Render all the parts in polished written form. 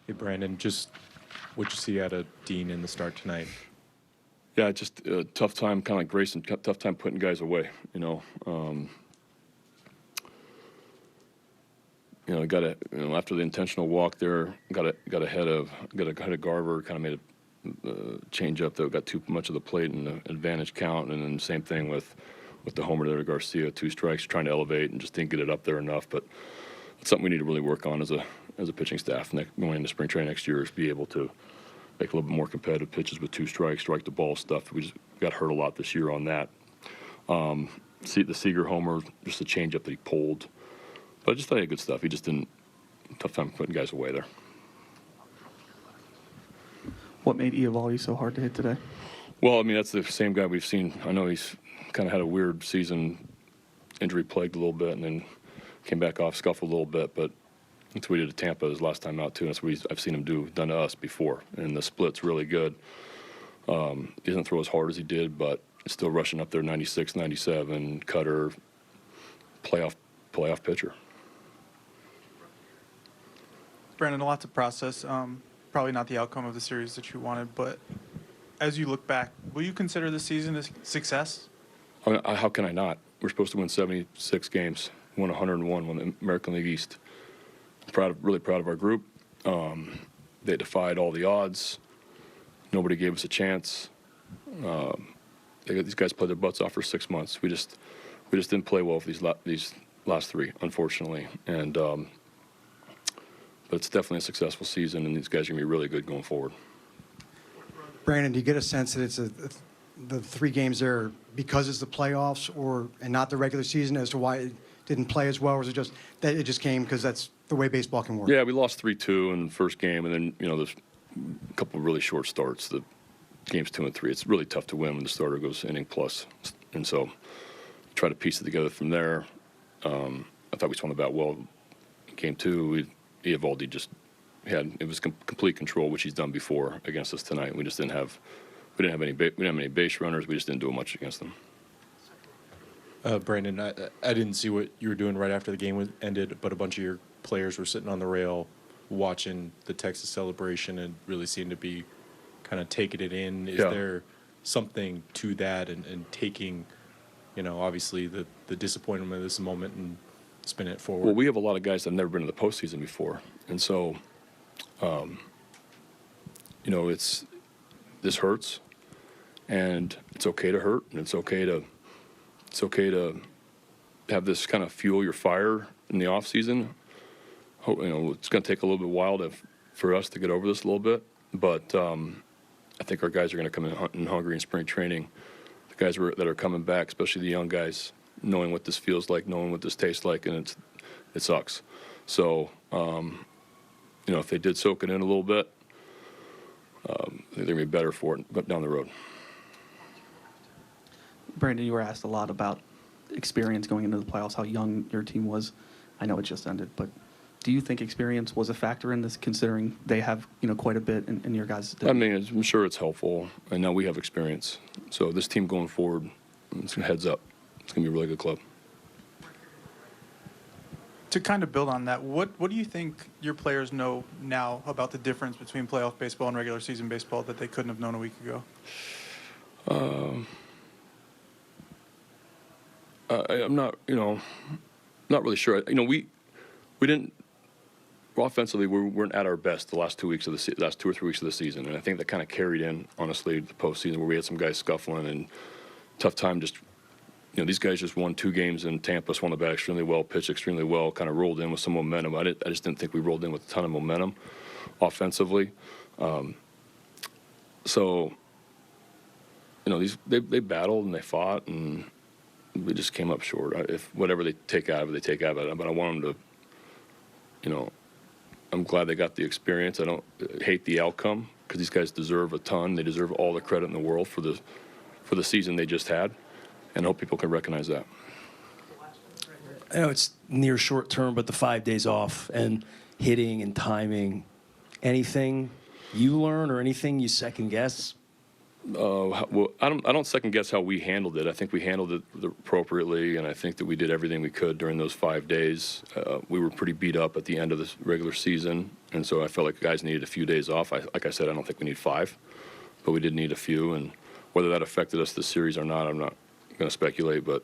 Hey, Brandon, just what you see out of Dean in the start tonight? Yeah, just a tough time, kind of like Grayson, tough time putting guys away. Got a after the intentional walk there, got ahead of Garver, kind of made a change up that got too much of the plate and the advantage count, and then same thing with the homer there to Garcia, 2 strikes, trying to elevate and just didn't get it up there enough. But it's something we need to really work on as a pitching staff going into spring training next year, is be able to make a little bit more competitive pitches with 2 strikes, strike the ball stuff. We just got hurt a lot this year on that. See the Seager homer, just a change up that he pulled. But I just thought he had good stuff. He just didn't, tough time putting guys away there. What made Eovaldi so hard to hit today? Well, I mean, that's the same guy we've seen. I know he's kind of had a weird season, injury plagued a little bit, and then came back off, scuffled a little bit. But that's what he did at Tampa his last time out, too. And that's what I've seen him done to us before. And the split's really good. He doesn't throw as hard as he did, but still rushing up there 96, 97, cutter, playoff pitcher. Brandon, a lot to process. Probably not the outcome of the series that you wanted, but as you look back, will you consider this season a success? I mean, how can I not? We're supposed to win 76 games, won 101, won the American League East. Really proud of our group. They defied all the odds. Nobody gave us a chance. These guys played their butts off for 6 months. We just didn't play well for these last 3, unfortunately. And but it's definitely a successful season, and these guys are going to be really good going forward. Brandon, do you get a sense that it's the 3 games there because it's the playoffs and not the regular season as to why it didn't play as well, or is it just that it just came because that's the way baseball can work? Yeah, we lost 3-2 in the first game, and then there's a couple of really short starts. The games 2 and 3, it's really tough to win when the starter goes inning plus, and so try to piece it together from there. I thought we swung the bat well. Game 2, Eovaldi just it was complete control, which he's done before against us tonight. We just didn't have any base runners. We just didn't do much against them. Brandon, I didn't see what you were doing right after the game ended, but a bunch of your players were sitting on the rail watching the Texas celebration and really seemed to be kind of taking it in. Is there something to that and taking, obviously the disappointment of this moment and spin it forward? Well, we have a lot of guys that have never been to the postseason before, and so, this hurts, and it's okay to hurt, and it's okay to have this kind of fuel your fire in the off season. It's going to take a little bit while for us to get over this a little bit, but I think our guys are going to come in hungry in spring training. The guys that are coming back, especially the young guys, knowing what this feels like, knowing what this tastes like, and it sucks. So, if they did soak it in a little bit, I think they're going to be better for it down the road. Brandon, you were asked a lot about experience going into the playoffs, how young your team was. I know it just ended, but do you think experience was a factor in this, considering they have quite a bit in your guys' I mean, I'm sure it's helpful, and now we have experience. So this team going forward, it's heads up. It's going to be a really good club. To kind of build on that, what do you think your players know now about the difference between playoff baseball and regular season baseball that they couldn't have known a week ago? I'm not, not really sure. We didn't. Offensively, we weren't at our best the last 2 weeks of last 2 or 3 weeks of the season, and I think that kind of carried in, honestly, the postseason where we had some guys scuffling and tough time. Just these guys just won 2 games in Tampa, swung the bat extremely well, pitched extremely well, kind of rolled in with some momentum. I just didn't think we rolled in with a ton of momentum offensively. So they battled and they fought, and we just came up short. If whatever they take out of it, they take out of it. But I want them to, I'm glad they got the experience. I don't hate the outcome because these guys deserve a ton. They deserve all the credit in the world for the season they just had, and I hope people can recognize that. I know it's near short term, but the 5 days off and hitting and timing, anything you learn or anything you second guess? Well, I don't second guess how we handled it. I think we handled it appropriately, and I think that we did everything we could during those 5 days. We were pretty beat up at the end of the regular season, and so I felt like the guys needed a few days off. Like I said, I don't think we need 5, but we did need a few, and whether that affected us this series or not, I'm not going to speculate. But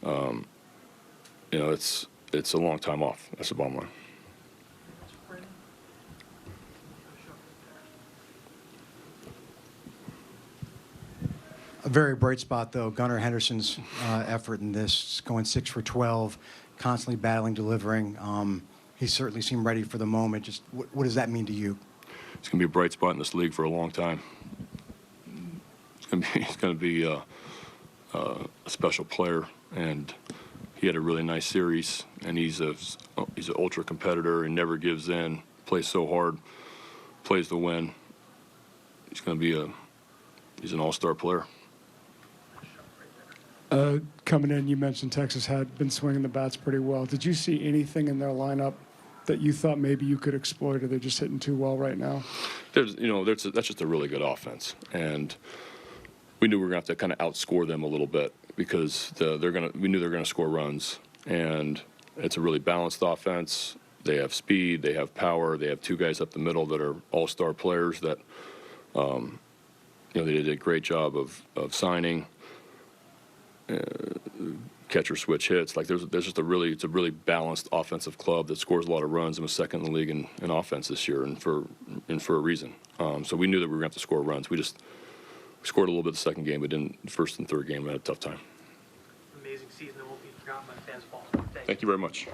you know, it's a long time off. That's the bottom line. A very bright spot, though, Gunnar Henderson's effort in this, going 6 for 12, constantly battling, delivering. He certainly seemed ready for the moment. Just what does that mean to you? It's going to be a bright spot in this league for a long time. He's going to be a special player, and he had a really nice series. And he's an ultra competitor and never gives in. Plays so hard, plays to win. He's going to be he's an all-star player. Coming in, you mentioned Texas had been swinging the bats pretty well. Did you see anything in their lineup that you thought maybe you could exploit, or they're just hitting too well right now? That's just a really good offense, and we knew we were going to have to kind of outscore them a little bit because we knew they were going to score runs, and it's a really balanced offense. They have speed, they have power, they have 2 guys up the middle that are all-star players that, they did a great job of signing. Catcher switch hits. Like it's a really balanced offensive club that scores a lot of runs and was second in the league in offense this year, and for a reason. So we knew that we were going to have to score runs. We scored a little bit the second game, but in the first and third game we had a tough time. Amazing season that won't be forgotten by fans of ball. Thank you very much.